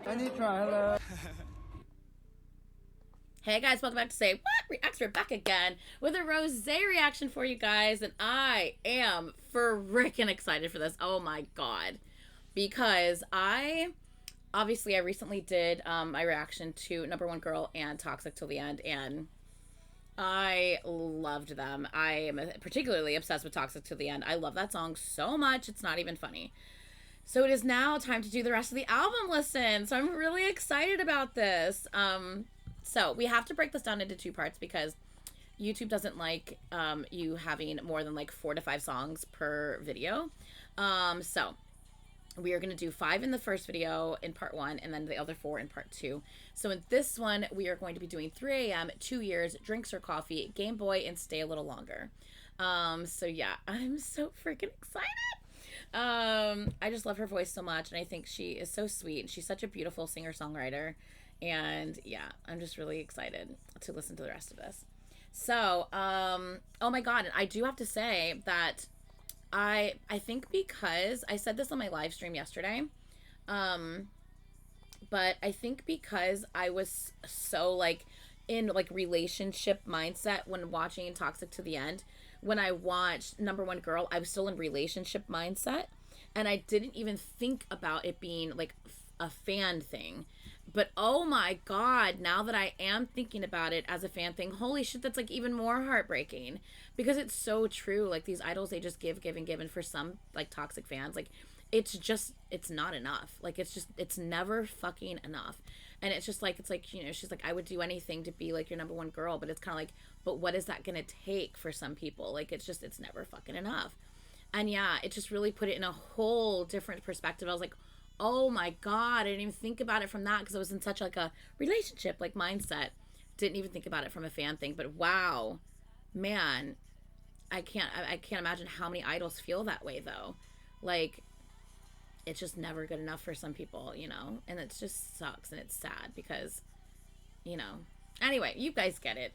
Anitra, hello. Hey guys, welcome back to Say What Reacts. We're back again with a Rosie reaction for you guys, and I am freaking excited for this. Oh my god. Because I recently did my reaction to Number One Girl and Toxic Till the End, and I loved them. I am particularly obsessed with Toxic Till the End. I love that song so much, it's not even funny. So it is now time to do the rest of the album listen. So I'm really excited about this. So we have to break this down into two parts because YouTube doesn't like you having more than like 4 to 5 songs per video. So we are going to do 5 in the first video in part 1 and then the other 4 in part 2. So in this one, we are going to be doing 3 a.m., 2 years, Drinks or Coffee, Game Boy, and Stay a Little Longer. So yeah, I'm so freaking excited. I just love her voice so much, and I think she is so sweet, and she's such a beautiful singer-songwriter, and yeah, I'm just really excited to listen to the rest of this. So, oh my god, and I do have to say that I think because I said this on my live stream yesterday, but I think because I was so like in like relationship mindset when watching Toxic to the End, when I watched Number One Girl, I was still in relationship mindset, and I didn't even think about it being like a fan thing. But oh my god, now that I am thinking about it as a fan thing, holy shit, that's like even more heartbreaking, because it's so true. Like, these idols, they just give and for some like toxic fans, like it's not enough. Like, it's never fucking enough. And it's just like, you know, she's like, I would do anything to be like your number one girl, but it's kind of like, but what is that gonna take for some people? Like, it's never fucking enough. And yeah, it just really put it in a whole different perspective. I was like, oh my god, I didn't even think about it from that, because I was in such like a relationship like mindset. Didn't even think about it from a fan thing. But wow, man, I can't imagine how many idols feel that way though. Like, it's just never good enough for some people, you know? And it just sucks, and it's sad because, you know. Anyway, you guys get it.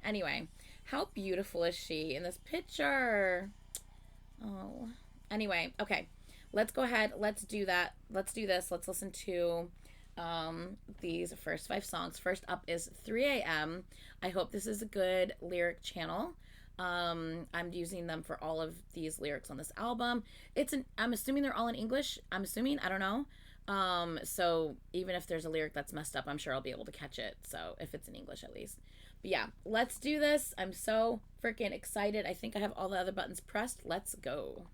Anyway, how beautiful is she in this picture? Oh. Anyway, okay. Let's go ahead. Let's do that. Let's do this. Let's listen to these first 5 songs. First up is 3 a.m. I hope this is a good lyric channel. I'm using them for all of these lyrics on this album. I'm assuming they're all in English. I'm assuming. I don't know. So even if there's a lyric that's messed up, I'm sure I'll be able to catch it. So if it's in English at least. But yeah, let's do this. I'm so freaking excited. I think I have all the other buttons pressed. Let's go.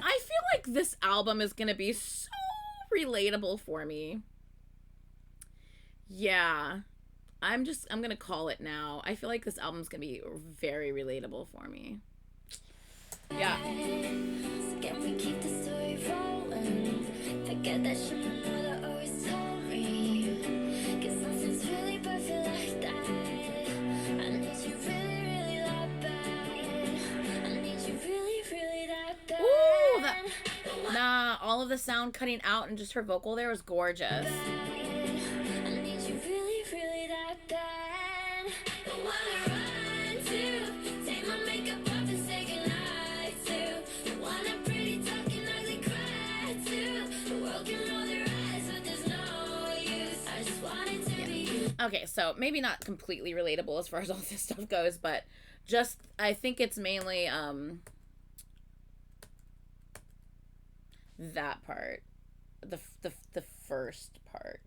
I feel like this album is gonna be so relatable for me. Yeah. I'm gonna call it now. I feel like this album's gonna be very relatable for me. Yeah. So can we keep the story rolling? Forget that shit my mother always told me. 'Cause nothing's really perfect like that. I need you really, really that bad. I need you really, really that bad. Ooh, nah, all of the sound cutting out and just her vocal there was gorgeous. I need you really, really that bad. I wanna run to, take my makeup off and say goodnight to. I wanna pretty talking ugly cry to. The world can roll their eyes, but there's no use. I just want it to be. Okay, so maybe not completely relatable as far as all this stuff goes, but just, I think it's mainly that part, the first part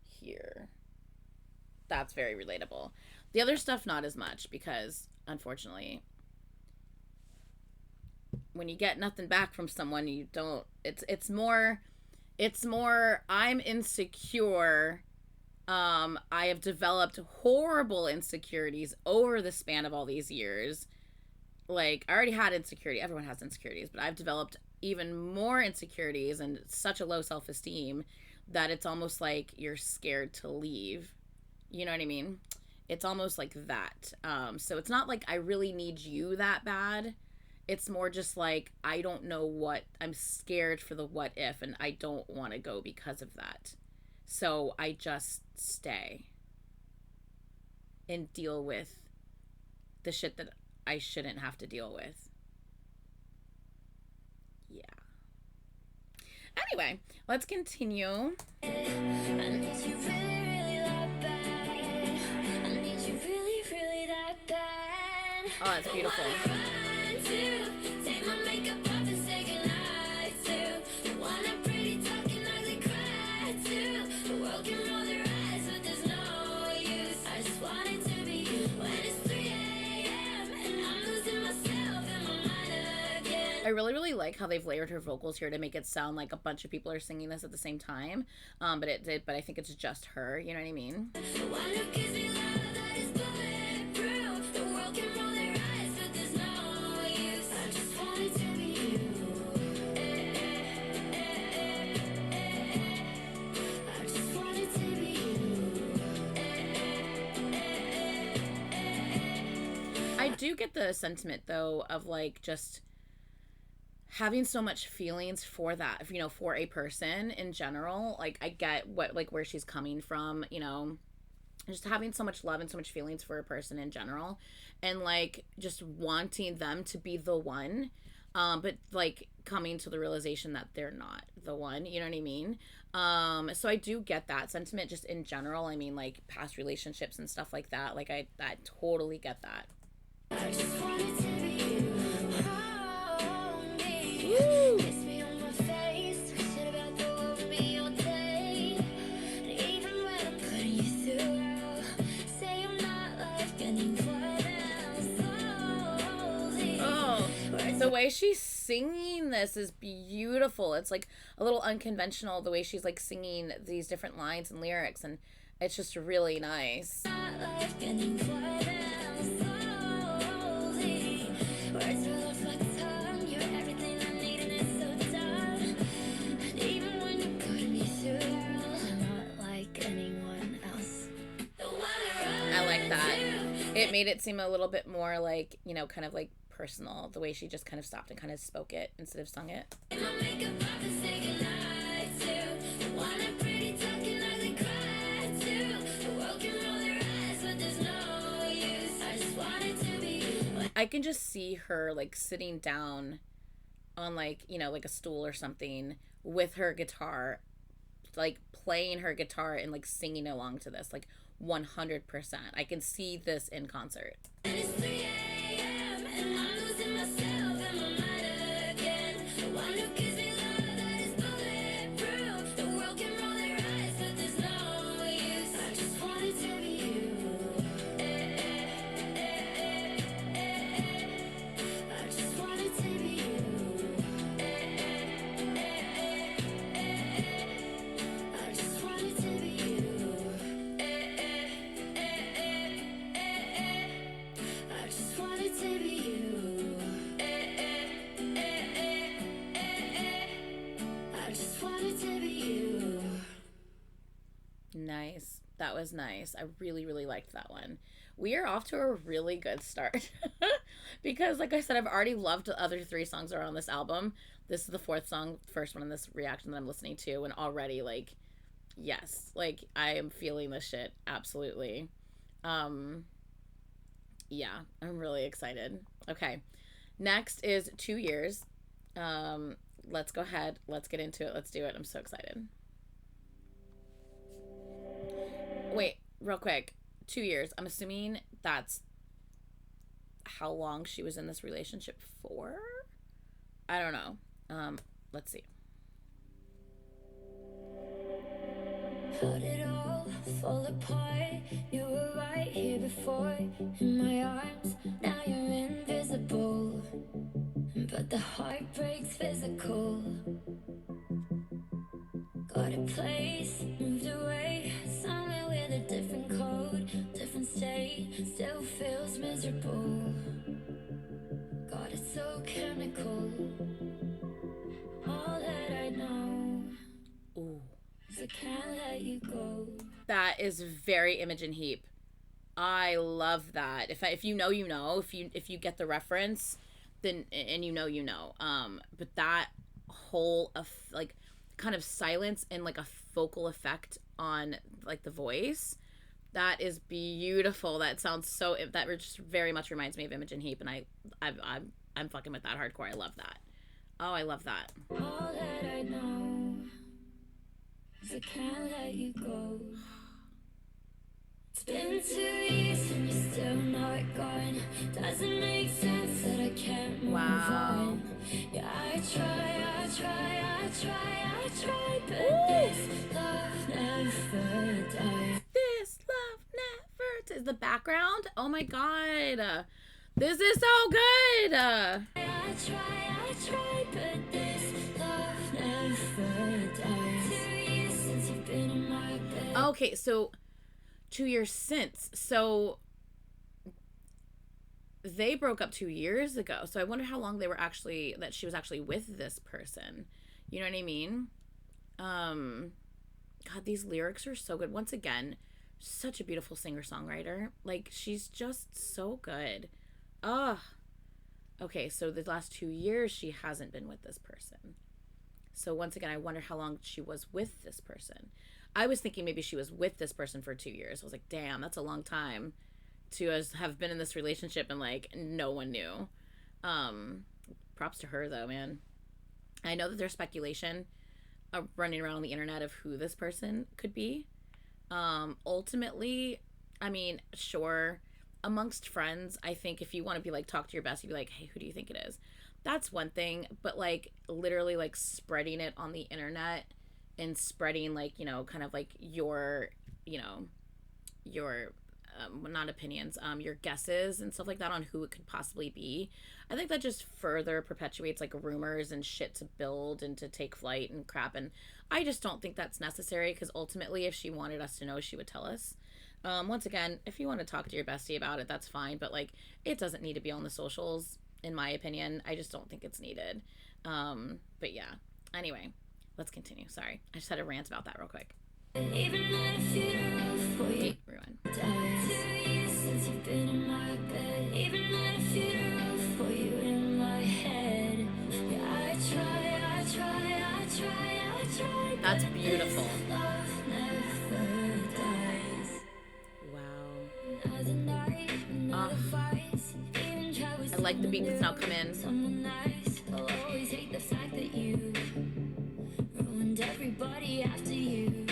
here, that's very relatable. The other stuff not as much, because unfortunately when you get nothing back from someone, you don't, it's more I'm insecure. I have developed horrible insecurities over the span of all these years. Like, I already had insecurity, everyone has insecurities, but I've developed even more insecurities and such a low self-esteem that it's almost like you're scared to leave. You know what I mean? It's almost like that. So it's not like I really need you that bad. It's more just like, I don't know what, I'm scared for the what if, and I don't want to go because of that. So I just stay and deal with the shit that I shouldn't have to deal with. Yeah. Anyway, let's continue. Oh, it's beautiful. I really, really like how they've layered her vocals here to make it sound like a bunch of people are singing this at the same time. But I think it's just her. You know what I mean? I do get the sentiment though of like just having so much feelings for that, you know, for a person in general. Like I get what, like, where she's coming from, you know, just having so much love and so much feelings for a person in general, and like just wanting them to be the one, but like coming to the realization that they're not the one, you know what I mean? So I do get that sentiment just in general. I mean, like past relationships and stuff like that, like I totally get that. I just wanted to be you. Hold me. Woo. Kiss me on my face. Shit about the world would be your day. And even when I'm putting you through, say I'm not like anyone else. Oh, the way she's singing this is beautiful. It's like a little unconventional, the way she's like singing these different lines and lyrics, and it's just really nice. Not like anyone else. Words roll off my tongue. You're everything I need, and it's so done. And even when you put me through, I'm not like anyone else. I like that. It made it seem a little bit more like, you know, kind of like personal, the way she just kind of stopped and kind of spoke it instead of sung it. I can just see her like sitting down on, like, you know, like a stool or something with her guitar, like playing her guitar and like singing along to this, like 100%. I can see this in concert. And it's 3 a.m. and I'm losing myself in my mind again. The one who gives me love that is bulletproof. The world can roll their eyes, but there's no use. I just wanted to be you. I just wanted to be you. I just wanted to be you. I just wanted to be you. I just wanted to be you. Nice. That was nice. I really, really liked that one. We are off to a really good start. Because, like I said, I've already loved the other 3 songs that are on this album. This is the 4th song, first one in this reaction that I'm listening to, and already, like, yes, like, I am feeling this shit, absolutely. Yeah, I'm really excited. Okay, next is 2 Years. Let's go ahead, let's get into it, let's do it. I'm so excited. Wait, real quick. 2 years. I'm assuming that's how long she was in this relationship for? I don't know. Let's see. How did it all fall apart? You were right here before, in my arms. Now you're invisible, but the heartbreak's physical. Got a place, moved away, somewhere with a different code, different state, still feels miserable. God, it's so chemical. All that I know. Ooh. I can't let you go. That is very Imogen Heap. I love that. If you know, you know. If you get the reference, then and but that whole of like kind of silence and like a focal effect on like the voice, that is beautiful. That sounds so, that just very much reminds me of Imogen Heap, and I'm fucking with that hardcore. I love that. Oh, I love that. All that I know is I can't let you go. It's been 2 years and you're still not gone. Doesn't make sense that I can't move on. Yeah, I try, but this love never dies. This love never dies. The background, oh my god, this is so good. I try, but this love never dies. 2 years since you've been in my bed. Okay, so 2 years since. So they broke up 2 years ago. So I wonder how long that she was actually with this person. You know what I mean? God, these lyrics are so good. Once again, such a beautiful singer-songwriter. Like, she's just so good. Ugh. Okay, so the last 2 years she hasn't been with this person. So once again, I wonder how long she was with this person. I was thinking maybe she was with this person for 2 years. I was like, damn, that's a long time to have been in this relationship and like no one knew. Props to her though, man. I know that there's speculation running around on the internet of who this person could be. Ultimately, I mean, sure, amongst friends, I think if you want to be like, talk to your bestie, be like, hey, who do you think it is? That's one thing, but like literally like spreading it on the internet and spreading like, kind of like you know, your not opinions, your guesses and stuff like that on who it could possibly be. I think that just further perpetuates like rumors and shit to build and to take flight and crap. And I just don't think that's necessary, because ultimately, if she wanted us to know, she would tell us. Once again, if you want to talk to your bestie about it, that's fine. But like, it doesn't need to be on the socials, in my opinion. I just don't think it's needed. But yeah. Anyway, let's continue. Sorry, I just had a rant about that real quick. Even at a funeral for you. Rewind. 2 years since you've been in my bed. Even at a funeral for you in my head. Yeah, I try. That's beautiful. Love never dies. Wow. I like the beat that's now come in. I'll always hate the fact that you ruined everybody after you.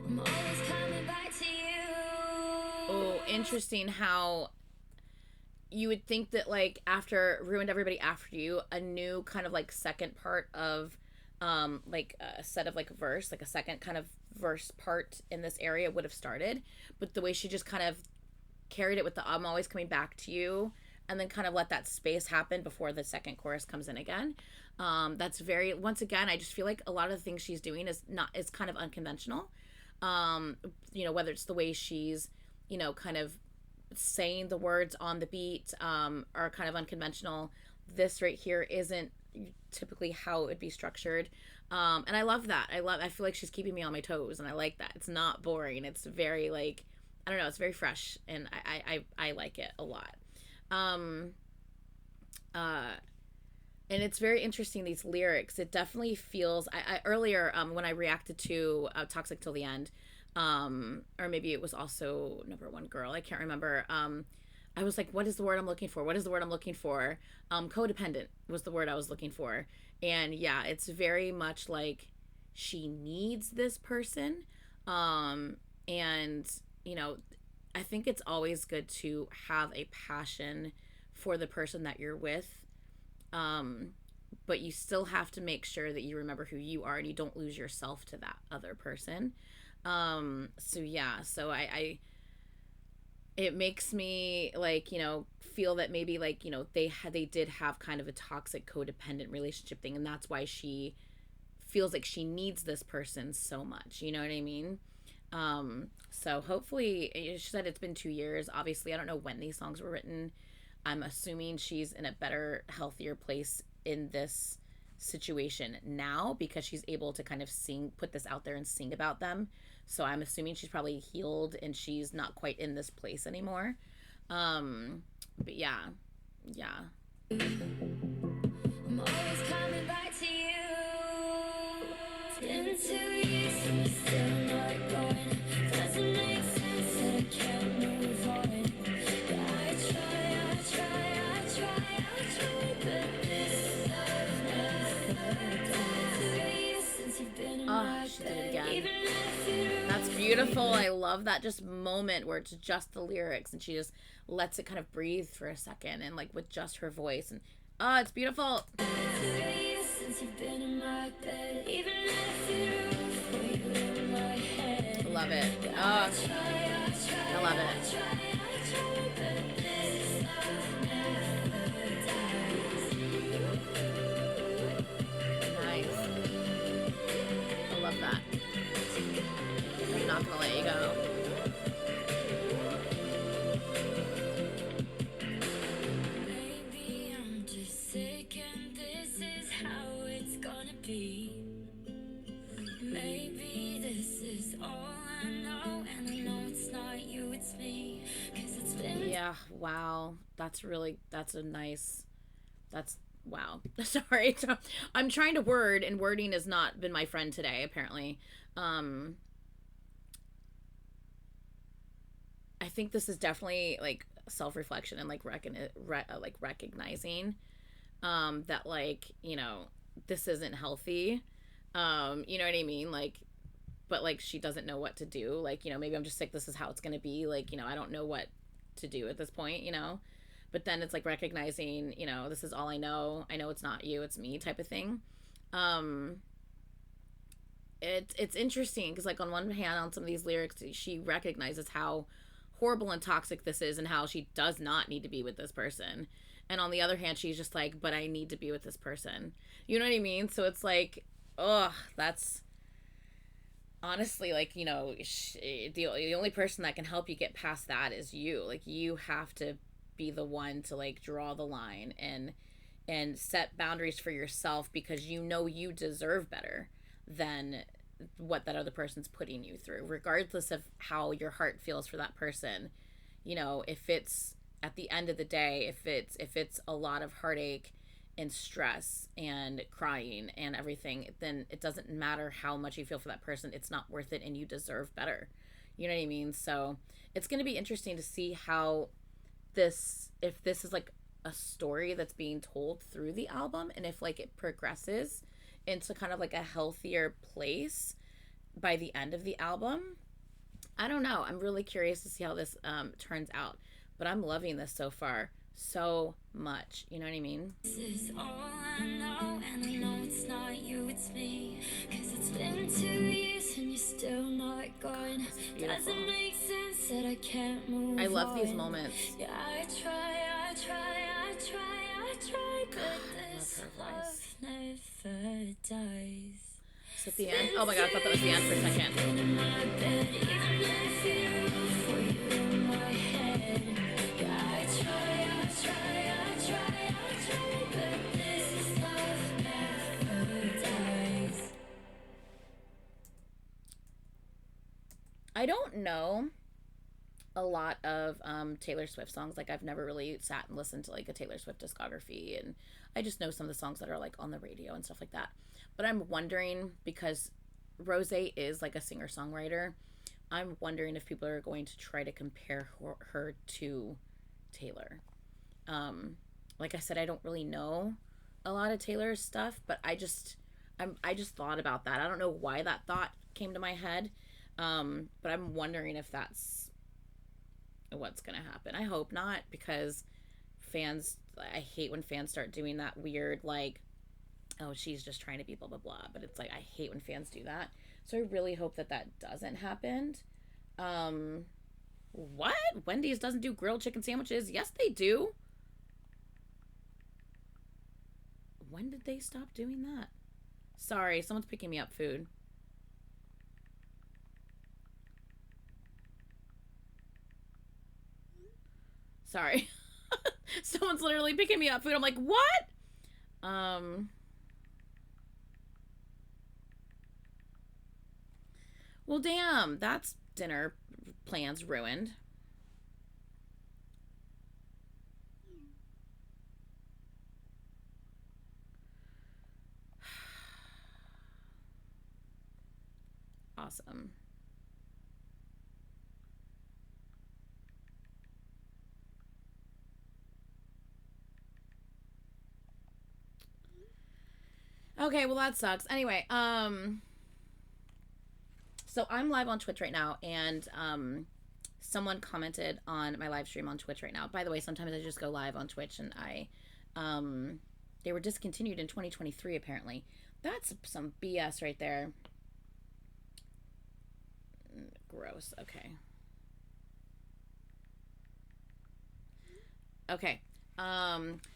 I'm always coming back to you. Oh, interesting how you would think that like after ruined everybody after you, a new kind of like second part of like a set of like verse, like a second kind of verse part in this area would have started. But the way she just kind of carried it with the I'm always coming back to you, and then kind of let that space happen before the second chorus comes in again. That's very, once again, I just feel like a lot of the things she's doing is kind of unconventional. Whether it's the way she's, kind of saying the words on the beat, are kind of unconventional. This right here isn't typically how it would be structured. And I love that. I feel like she's keeping me on my toes, and I like that. It's not boring. It's very like, I don't know, it's very fresh, and I like it a lot. And it's very interesting, these lyrics. It definitely feels, I earlier, when I reacted to Toxic Till the End, or maybe it was also Number One Girl, I can't remember. I was like, what is the word I'm looking for? Codependent was the word I was looking for. And yeah, it's very much like she needs this person. And, I think it's always good to have a passion for the person that you're with. But you still have to make sure that you remember who you are and you don't lose yourself to that other person. So yeah, so I it makes me like, feel that maybe like, they did have kind of a toxic codependent relationship thing, and that's why she feels like she needs this person so much. You know what I mean? So hopefully, she said it's been 2 years. Obviously, I don't know when these songs were written. I'm assuming she's in a better, healthier place in this situation now, because she's able to kind of put this out there and sing about them. So I'm assuming she's probably healed and she's not quite in this place anymore. But yeah. I'm always coming back to you. It's been 2 years and you're still not going. Doesn't make sense that I can't move on. Yeah, I try, but this love never dies. 2 years since you've been in Oh, my she did it bed. again. Even if you That's beautiful. I love that just moment where it's just the lyrics and she just lets it kind of breathe for a second and like with just her voice and oh, it's beautiful. 2 years since you've been in my bed. Even if you for you in my head. Love it. Yeah, Oh, I I love it. try, but this love never Nice. I love that. I'm not gonna let you go. Maybe I'm just sick and this is how it's gonna be. Maybe this is all I know, and I know it's not you, it's me. 'Cause it's been Yeah, wow. That's a nice, that's, wow. Sorry. I'm trying to word and wording has not been my friend today, apparently. Um, I think this is definitely like self-reflection and like like recognizing that like, this isn't healthy. You know what I mean? Like, but like she doesn't know what to do. Like, maybe I'm just sick, this is how it's going to be. Like, I don't know what to do at this point. But then it's like recognizing, this is all I know. I know it's not you, it's me type of thing. Um it's interesting because like on one hand on some of these lyrics she recognizes how horrible and toxic this is and how she does not need to be with this person, and on the other hand she's just like, but I need to be with this person. You know what I mean? So it's like, ugh, that's honestly like, the only person that can help you get past that is you. Like, you have to be the one to like draw the line and set boundaries for yourself because you deserve better than what that other person's putting you through, regardless of how your heart feels for that person. If it's at the end of the day, if it's a lot of heartache and stress and crying and everything, then it doesn't matter how much you feel for that person. It's not worth it and you deserve better. You know what I mean? So it's going to be interesting to see how if this is like a story that's being told through the album and if like it progresses into kind of like a healthier place by the end of the album. I don't know. I'm really curious to see how this turns out, but I'm loving this so far so much. You know what I mean? this is all I know, and I know it's not you, it's me. 'Cause it's been 2 years and you're still not gone. Beautiful. Doesn't make sense that I can't move I love these on. moments. Yeah, I try, but I love this her love voice. never dies. Is it the end? Oh my god, I thought that was the end for a second. In my bed, even if you for you in my head. Yeah, I try, but this love never dies. I don't know a lot of Taylor Swift songs. Like, I've never really sat and listened to like a Taylor Swift discography, and I just know some of the songs that are like on the radio and stuff like that. But I'm wondering, because Rosie is like a singer songwriter, I'm wondering if people are going to try to compare her to Taylor. Like I said, I don't really know a lot of Taylor's stuff, but I just thought about that. I don't know why that thought came to my head. But I'm wondering if that's what's gonna happen. I hope not, because I hate when fans start doing that weird like, oh, she's just trying to be blah blah blah. But it's like, I hate when fans do that. So I really hope that that doesn't happen. Um, what? Wendy's doesn't do grilled chicken sandwiches? Yes, they do. When did they stop doing that? Sorry, someone's picking me up food. Sorry. Someone's literally picking me up food. I'm like, what? Um, well, damn, that's dinner plans ruined. awesome. Okay, well that sucks. Anyway, so I'm live on Twitch right now, and someone commented on my live stream on Twitch right now. By the way, sometimes I just go live on Twitch, and um, they were discontinued in 2023 apparently. That's some BS right there. Gross. Okay. Okay.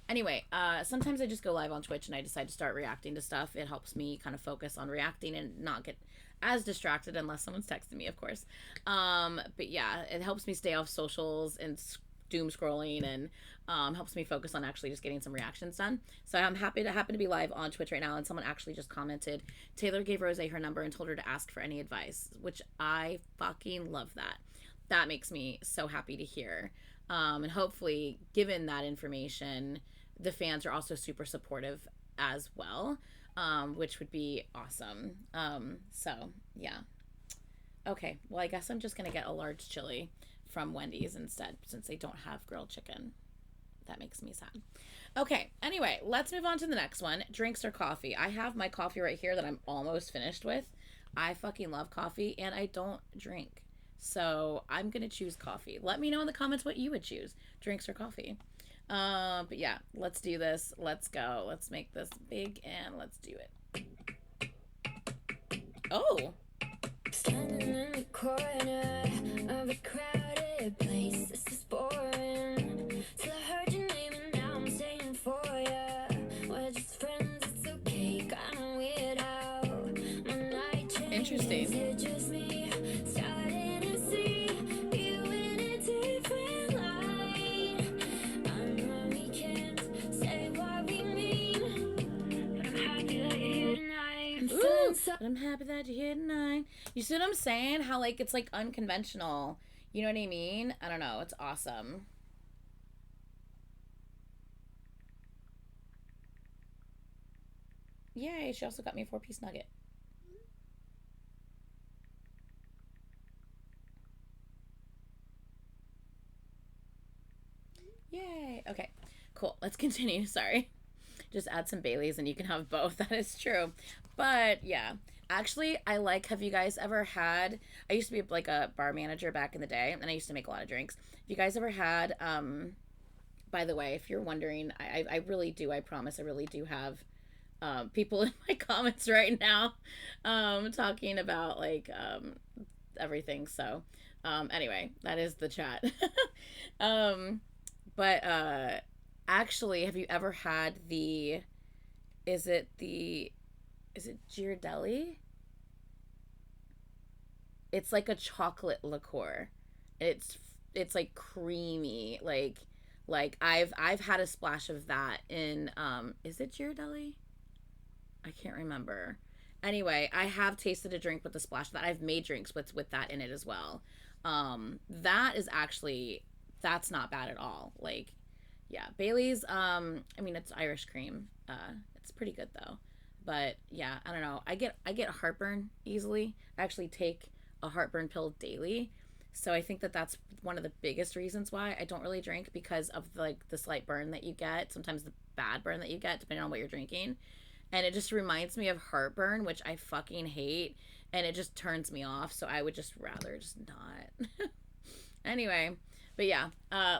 Anyway, sometimes I just go live on Twitch and I decide to start reacting to stuff. It helps me kind of focus on reacting and not get as distracted unless someone's texting me, of course. But yeah, it helps me stay off socials and doom scrolling, and helps me focus on actually just getting some reactions done. So I'm happen to be live on Twitch right now, and someone actually just commented, Taylor gave Rosie her number and told her to ask for any advice, which I fucking love that. That makes me so happy to hear. And hopefully, given that information, the fans are also super supportive as well, which would be awesome. So, yeah. Okay, well, I guess I'm just going to get a large chili from Wendy's instead, since they don't have grilled chicken. That makes me sad. Okay, anyway, let's move on to the next one. Drinks or coffee? I have my coffee right here that I'm almost finished with. I fucking love coffee, and I don't drink. So I'm going to choose coffee. Let me know in the comments what you would choose, drinks or coffee. But yeah, let's do this. Let's go. Let's make this big, and let's do it. Oh. Standing in the corner of a crowded place. This is boring. Till I heard your name and now I'm saying for ya. We're just friends, it's okay. Kinda weird how my night changes. Interesting. It's just me starting to see you in a different light. I know we can't say what we mean, but I'm happy that you're here tonight. I'm feeling so. But I'm happy that you're here tonight. You see what I'm saying? How, like, it's, like, unconventional. You know what I mean? I don't know. It's awesome. Yay, she also got me a 4-piece nugget. Yay. Okay, cool. Let's continue. Sorry. Just add some Baileys and you can have both. That is true. But yeah, actually, have you guys ever had, I used to be like a bar manager back in the day, and I used to make a lot of drinks. Have you guys ever had, by the way, if you're wondering, I really do, I promise, I really do have people in my comments right now talking about like everything. So anyway, that is the chat. But actually, have you ever had is it Ghirardelli? It's like a chocolate liqueur. It's like creamy, like I've had a splash of that in is it Ghirardelli? I can't remember. Anyway, I have tasted a drink with a splash of that. I've made drinks with that in it as well. That is actually, that's not bad at all. Like, yeah, Bailey's, I mean, it's Irish cream. It's pretty good though. But yeah, I don't know. I get heartburn easily. I actually take a heartburn pill daily. So I think that's one of the biggest reasons why I don't really drink, because of like the slight burn that you get, sometimes the bad burn that you get depending on what you're drinking. And it just reminds me of heartburn, which I fucking hate, and it just turns me off. So I would just rather just not. Anyway, but yeah,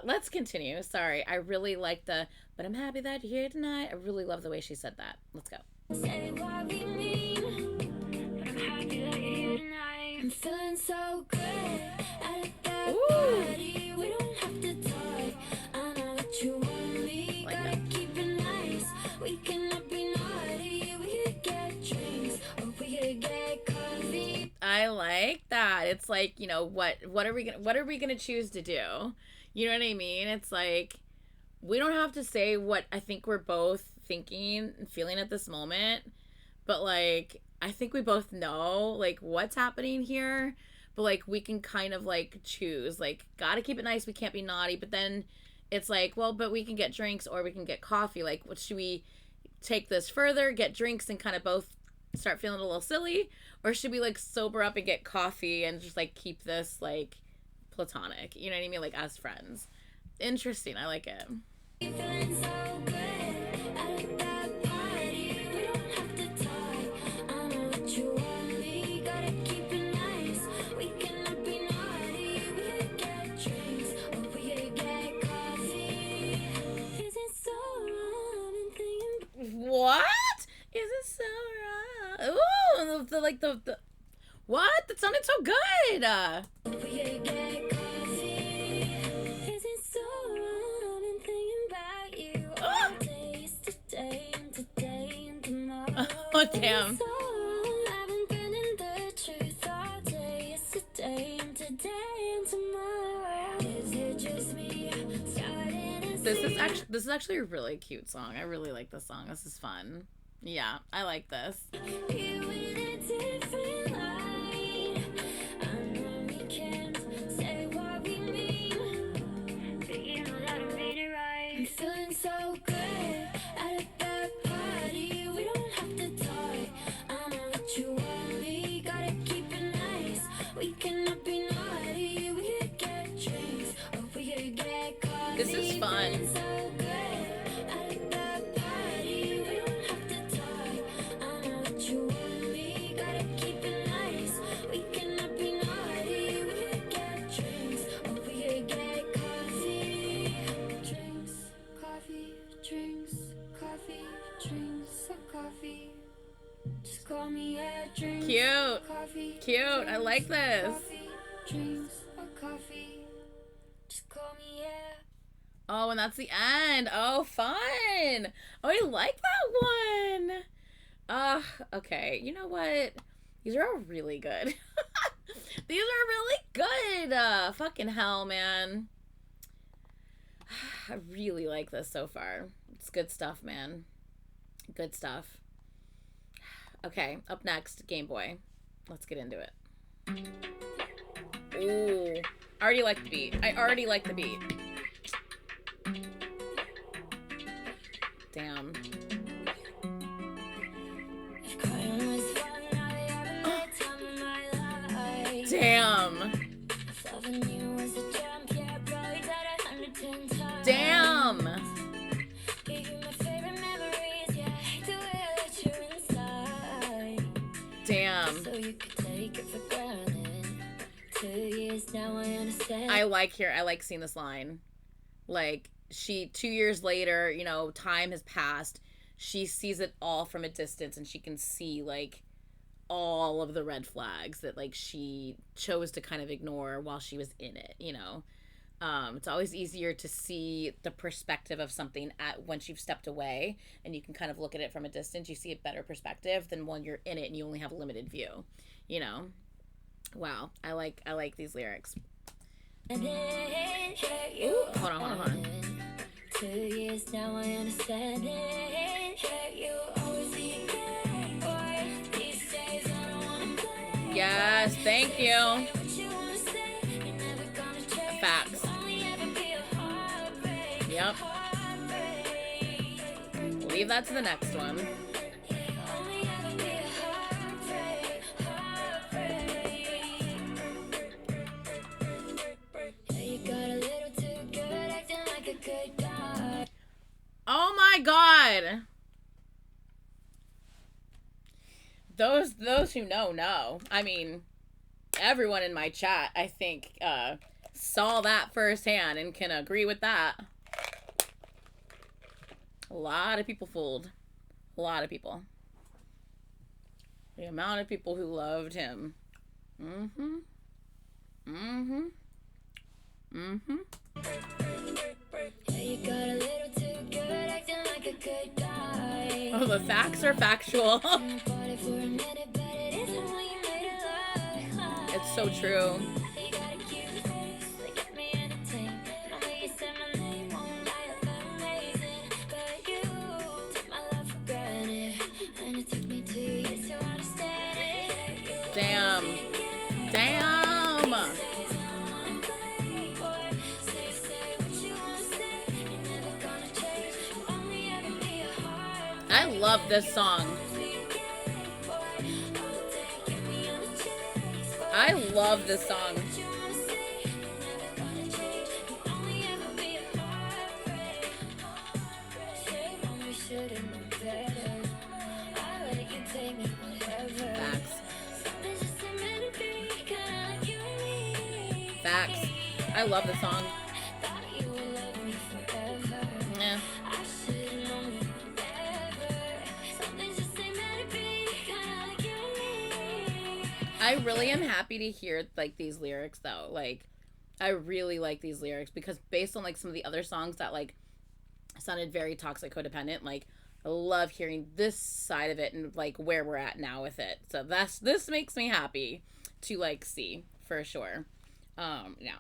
let's continue. Sorry, I really like but I'm happy that you're here tonight. I really love the way she said that. Let's go. Say what we mean, but I'm happy that you're here tonight. I'm feeling so good at that party. We don't have to talk. I know what you want me. Like Gotta that. keep it nice. We cannot be naughty. We could get drinks or we could get coffee. I like that. It's like, you know, what are we gonna choose to do? You know what I mean? It's like, we don't have to say what I think we're both thinking and feeling at this moment, but like, I think we both know like what's happening here, but like we can kind of like choose, like, gotta keep it nice, we can't be naughty, but then it's like, well, but we can get drinks or we can get coffee. Like, what should we take this further, get drinks and kind of both start feeling a little silly, or should we like sober up and get coffee and just like keep this like platonic? You know what I mean? Like as friends. Interesting. I like it. Feeling so good at that party. We don't have to talk. I know what you want me. Gotta keep it nice. We cannot be naughty. We could get drinks or we could get coffee. Is it so wrong? I've been thinking. What? Is it so wrong? Ooh, the what? That sounded so good. We could get coffee. Is it so wrong? I've been thinking about you all day. Yesterday and today and tomorrow. Oh damn. So wrong, I've been bending the truth all day. Yesterday and today and tomorrow. Is it just me starting to This is actually a really cute song. I really like this song. This is fun. Yeah, I like this. you in a different light? I know we can't say what we mean, but you know that I made it right. I'm feeling so good at a bad party. We don't have to talk. I know what you want me. Gotta keep it nice. We cannot be naughty. We could get drinks or we could get coffee. This is fun. Feeling so good at a bad party. We don't have to talk. I know what you want me. Gotta keep it nice. We cannot be naughty. We could get drinks or we could get coffee. Drinks, coffee, drinks, coffee, drinks, or coffee. Just call me a drink. Cute. Coffee. Cute. I like this. Coffee, drinks, or coffee. Just call me a. Oh, and that's the end. Oh, fun. Oh, I like that one. Okay. You know what? These are all really good. These are really good. Fucking hell, man. I really like this so far. It's good stuff, man. Good stuff. Okay, up next, Game Boy. Let's get into it. Ooh. I already like the beat. I already like the beat. Damn. If crying was fun, I haven't had time in my life. Damn. If loving you was a jump, yeah, I probably died 110 times. Damn. Gave you my favorite memories, yeah, I hate the way I let you inside. Damn. So you could take it for granted. 2 years now, I understand. I like seeing this line. Like, 2 years later, you know, time has passed. She sees it all from a distance and she can see, like, all of the red flags that, like, she chose to kind of ignore while she was in it, you know? It's always easier to see the perspective of something once you've stepped away and you can kind of look at it from a distance. You see a better perspective than when you're in it and you only have a limited view, you know? Wow, I like these lyrics. Ooh, hold on. 2 years now, I understand it. You always be good, boy. These days I don't wanna play. Yes, thank you. What you wanna say, you're never gonna change. Facts. Only ever be a heartbreak. Yep. Heartbreak. Leave that to the next one. Only ever be a heartbreak. Heartbreak. Yeah, you got a little too good, acting like a good guy. Oh my god. Those who know. I mean, everyone in my chat, I think, saw that firsthand and can agree with that. A lot of people fooled. A lot of people. The amount of people who loved him. Mm-hmm. Yeah, you got a little too good, acting like a good guy. Oh, the facts are factual. Party for a minute, but it isn't what you made it look. It's so true. You got a cute face that get me entertained. And the way you said my name won't lie, I felt amazing. But you took my love for granted, and it took me 2 years to understand it. Damn. Damn. I love this song. I love this song. Facts. Facts. I love the song. Yeah. I really am happy to hear like these lyrics though. Like I really like these lyrics because based on like some of the other songs that like sounded very toxic codependent, like I love hearing this side of it and like where we're at now with it. So this makes me happy to like see for sure. Yeah.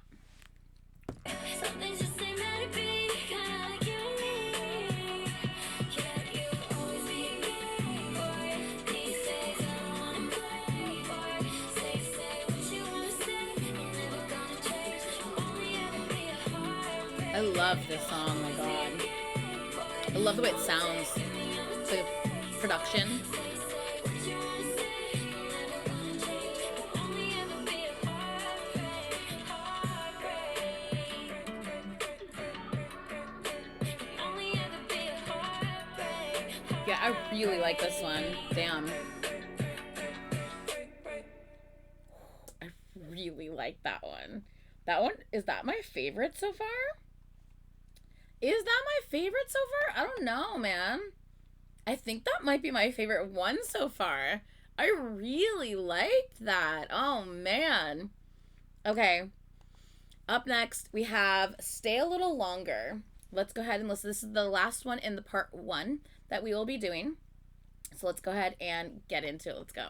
I love this song, my god. I love the way it sounds. The production. Yeah, I really like this one. Damn. I really like that one. That one, is that my favorite so far? Is that my favorite so far? I don't know, man. I think that might be my favorite one so far. I really liked that. Oh, man. Okay. Up next, we have Stay a Little Longer. Let's go ahead and listen. This is the last one in the part 1 that we will be doing. So let's go ahead and get into it. Let's go.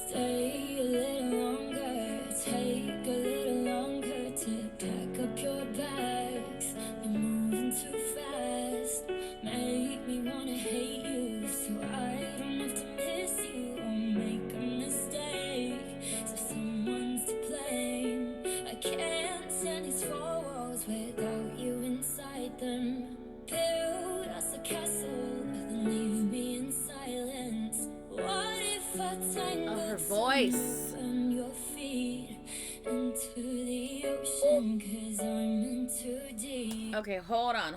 Stay a little longer, take a little longer to pack up your bags. You're moving too fast, make me wanna hate you, so I don't have to miss you or make a mistake. So someone's to blame. I can't stand these four walls without you inside them. Build us a castle, then leave me in silence. What if I tangled her voice. on your feet into the ocean, 'cause I'm in too deep. Okay, hold on.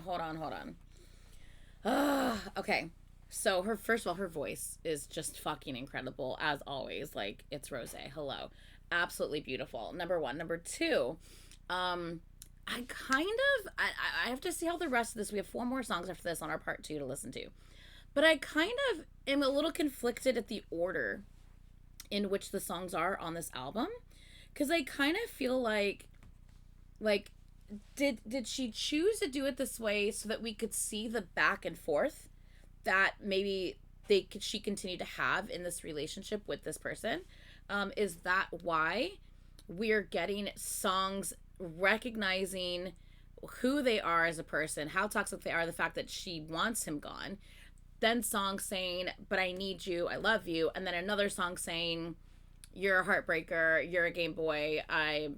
Okay. So first of all, her voice is just fucking incredible as always. Like it's Rosie. Hello. Absolutely beautiful. Number 1. Number 2, I have to see how the rest of this, we have 4 more songs after this on our part 2 to listen to. But I kind of am a little conflicted at the order in which the songs are on this album, because I kind of feel like did she choose to do it this way so that we could see the back and forth that maybe she continued to have in this relationship with this person? Is that why we're getting songs recognizing who they are as a person, how toxic they are, the fact that she wants him gone, then songs saying, but I need you, I love you, and then another song saying, you're a heartbreaker, you're a Game Boy, I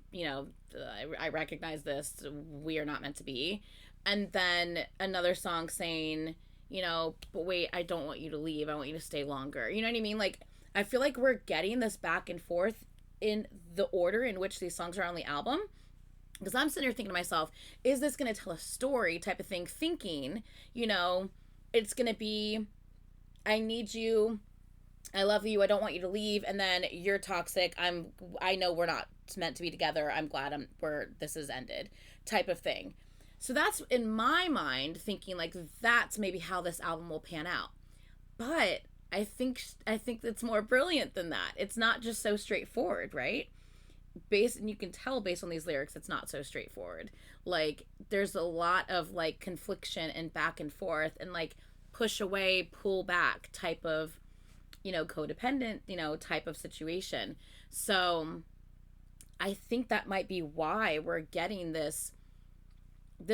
recognize this, we are not meant to be. And then another song saying, but wait, I don't want you to leave, I want you to stay longer. You know what I mean? Like, I feel like we're getting this back and forth in the order in which these songs are on the album. Because I'm sitting here thinking to myself, is this going to tell a story type of thing? Thinking, it's going to be, I need you, I love you, I don't want you to leave, and then you're toxic, I know we're not meant to be together, I'm glad this is ended type of thing. So that's in my mind thinking like that's maybe how this album will pan out. But I think it's more brilliant than that. It's not just so straightforward, right? And you can tell based on these lyrics it's not so straightforward. Like there's a lot of like confliction and back and forth and like push away, pull back type of codependent type of situation. So I think that might be why we're getting this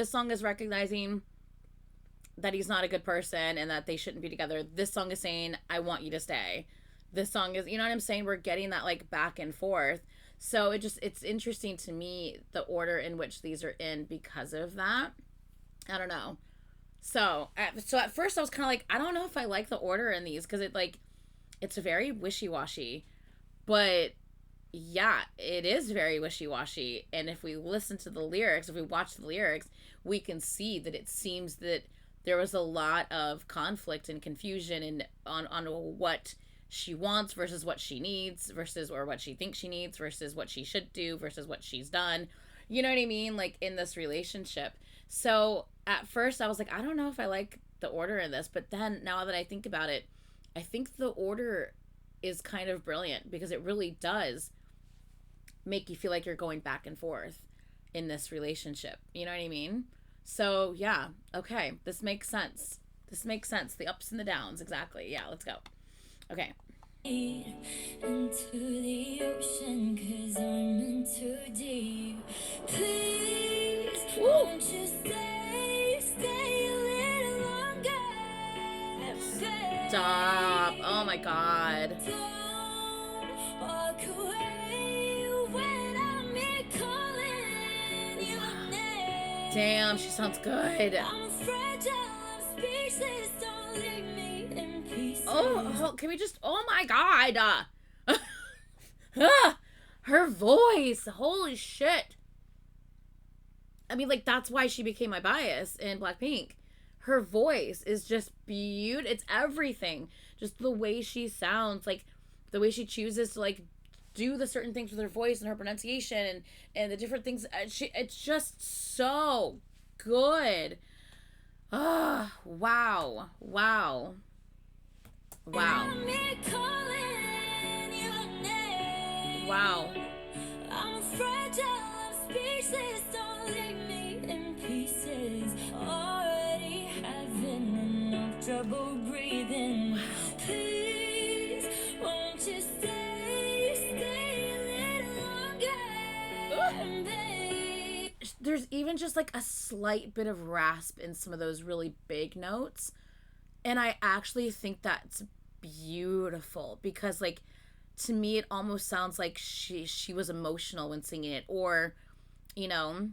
song is recognizing that he's not a good person and that they shouldn't be together. This song is saying I want you to stay. This song is, you know what I'm saying, we're getting that like back and forth. So it's interesting to me the order in which these are in because of that. I don't know. So at first I was kind of like, I don't know if I like the order in these because it's very wishy washy, but yeah, it is very wishy washy. And if we listen to the lyrics, if we watch the lyrics, we can see that it seems that there was a lot of conflict and confusion and on what she wants versus what she needs versus or what she thinks she needs versus what she should do versus what she's done. You know what I mean? Like in this relationship. So at first I was like, I don't know if I like the order in this, but then now that I think about it, I think the order is kind of brilliant because it really does make you feel like you're going back and forth in this relationship. You know what I mean? So, yeah, okay, this makes sense. This makes sense. The ups and the downs, exactly. Yeah, let's go. Okay. Into the ocean, 'cause I'm in too deep. Please, won't you stay a little longer? Stop. Oh my God. Don't walk away when I'm here calling your name. Damn, she sounds good. I'm fragile, I'm speechless, don't leave me in pieces. Oh, can we just, oh my God. Her voice. Holy shit. I mean, like, that's why she became my bias in Blackpink. Her voice is just beautiful. It's everything. Just the way she sounds, like, the way she chooses to, like, do the certain things with her voice and her pronunciation and the different things. It's just so good. Ah, wow. Wow. Wow. Wow. I'm fragile, I'm speechless, don't leave me in pieces. Already having enough trouble breathing. Wow. Please, won't you stay a little longer, babe? There's even just like a slight bit of rasp in some of those really big notes. And I actually think that's beautiful because, like, to me it almost sounds like she was emotional when singing it, or you know,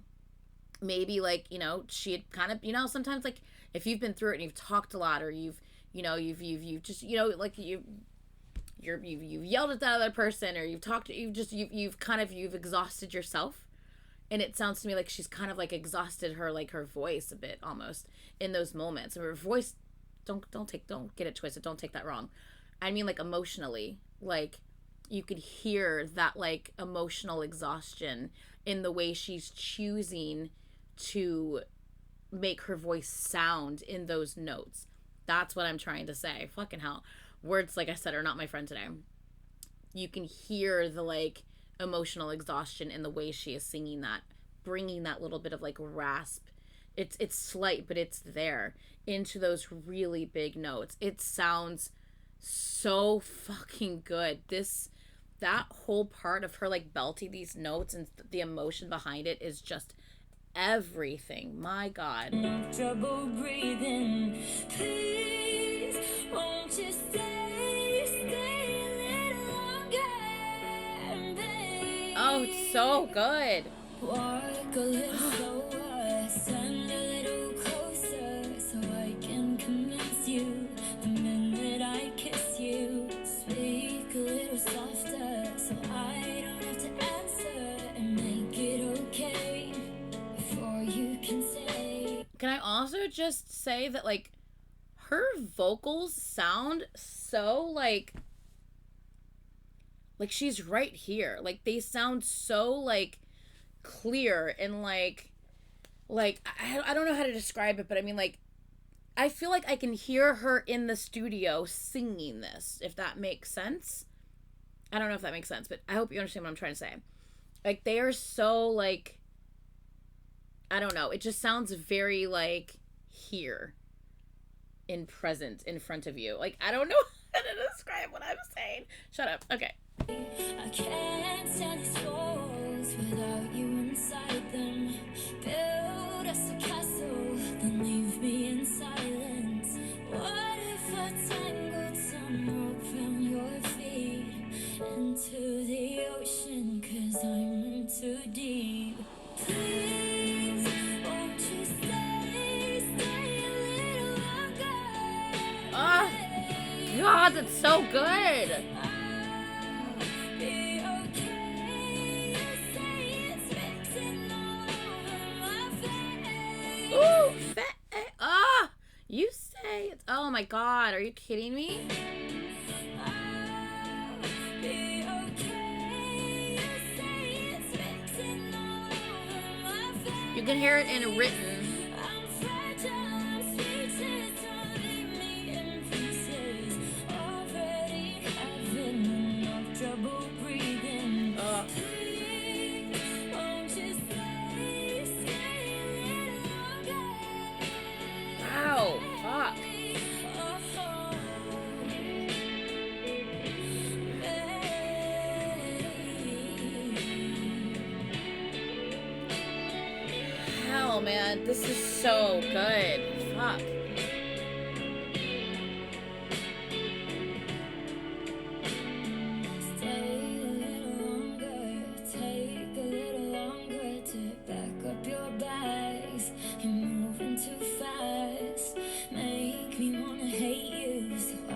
maybe like, you know, she had kind of, you know, sometimes like if you've been through it and you've talked a lot, or you've just, you know, like you've yelled at that other person, or you've exhausted yourself. And it sounds to me like she's kind of like exhausted her voice a bit almost in those moments. And her voice, don't get it twisted, don't take that wrong. I mean, like, emotionally, like, you could hear that, like, emotional exhaustion in the way she's choosing to make her voice sound in those notes. That's what I'm trying to say. Fucking hell. Words, like I said, are not my friend today. You can hear the, like, emotional exhaustion in the way she is singing that, bringing that little bit of, like, rasp. It's slight, but it's there into those really big notes. It sounds so fucking good. That whole part of her, like, belting these notes and the emotion behind it is just everything. My God. No trouble breathing. Please, won't you stay a little longer, babe? Oh, it's so good. Walk a little slower, stand a little closer, so I can convince you. The minute I kiss you, speak a little softer, so I don't have to answer, and make it okay before you can say. Can I also just say that, like, her vocals sound so like she's right here. Like, they sound so, like, clear and like I don't know how to describe it, but I mean, like, I feel like I can hear her in the studio singing this, if that makes sense. I don't know if that makes sense, but I hope you understand what I'm trying to say. Like, they are so, like, I don't know, it just sounds very, like, here in present in front of you. Like, I don't know how to describe what I'm saying. Shut up. Okay. I can't stand these walls without you inside them. Build us a castle, then leave me in silence. What if I tangled some rope from your feet into the ocean, 'cause I'm in too deep. Please, won't you stay god, that's so good. Be okay. You say it's written all over my face. Ooh, ah, you say it's. Oh my god, are you kidding me? Be okay. You say it's written all over my face. You can hear it in written. I'm fragile, I'm speechless, don't leave me in pieces. Already having enough trouble breathing. Please, won't you stay a little longer? Wow, fuck. Hell, man, this is so good. Fuck. Stay a little longer, take a little longer to back up your bags. You're moving too fast, make me wanna hate you, so I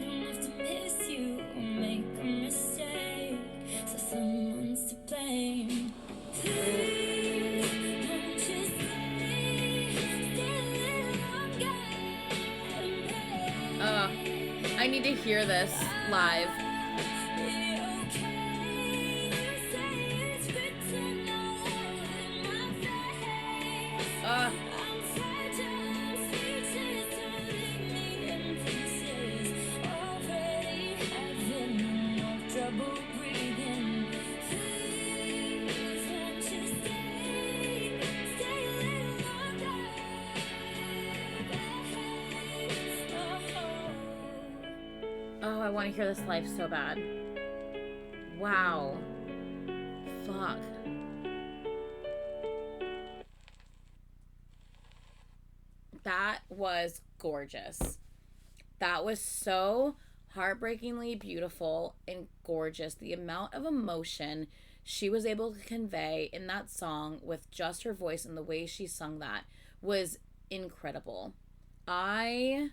don't have to miss you or make a mistake, so someone's to blame. Please, won't you stay a little longer? I need to hear this live. Oh, I want to hear this live so bad. Wow. Fuck. That was gorgeous. That was so heartbreakingly beautiful and gorgeous. The amount of emotion she was able to convey in that song with just her voice and the way she sung that was incredible. I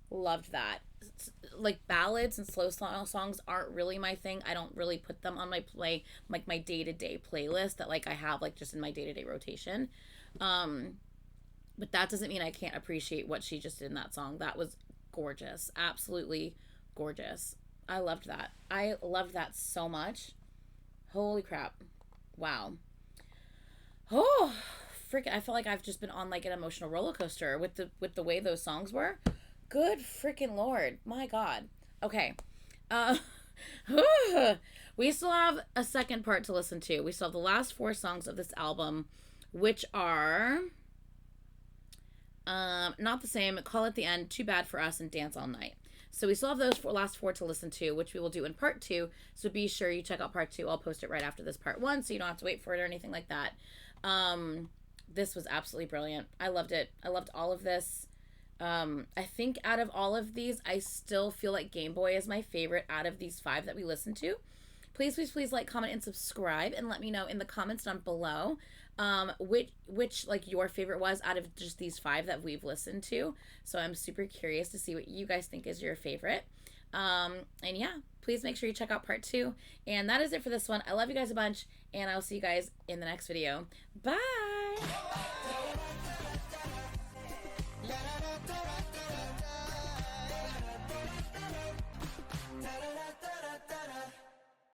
loved that. Like, ballads and slow songs aren't really my thing. I don't really put them on my my day-to-day playlist that like I have like just in my day-to-day rotation. But that doesn't mean I can't appreciate what she just did in that song. That was gorgeous. Absolutely gorgeous. I loved that. I loved that so much. Holy crap. Wow. Oh, freaking, I feel like I've just been on like an emotional roller coaster with the way those songs were. Good freaking Lord. My God. Okay. We still have a second part to listen to. We still have the last 4 songs of this album, which are Not the Same, Call It the End, Too Bad for Us, and Dance All Night. So we still have those last 4 to listen to, which we will do in part 2. So be sure you check out part 2. I'll post it right after this part 1, so you don't have to wait for it or anything like that. This was absolutely brilliant. I loved it. I loved all of this. I think out of all of these, I still feel like Game Boy is my favorite out of these 5 that we listened to. Please, please, please like, comment, and subscribe, and let me know in the comments down below which like your favorite was out of just these 5 that we've listened to. So I'm super curious to see what you guys think is your favorite. And yeah, please make sure you check out part 2. And that is it for this one. I love you guys a bunch, and I'll see you guys in the next video. Bye!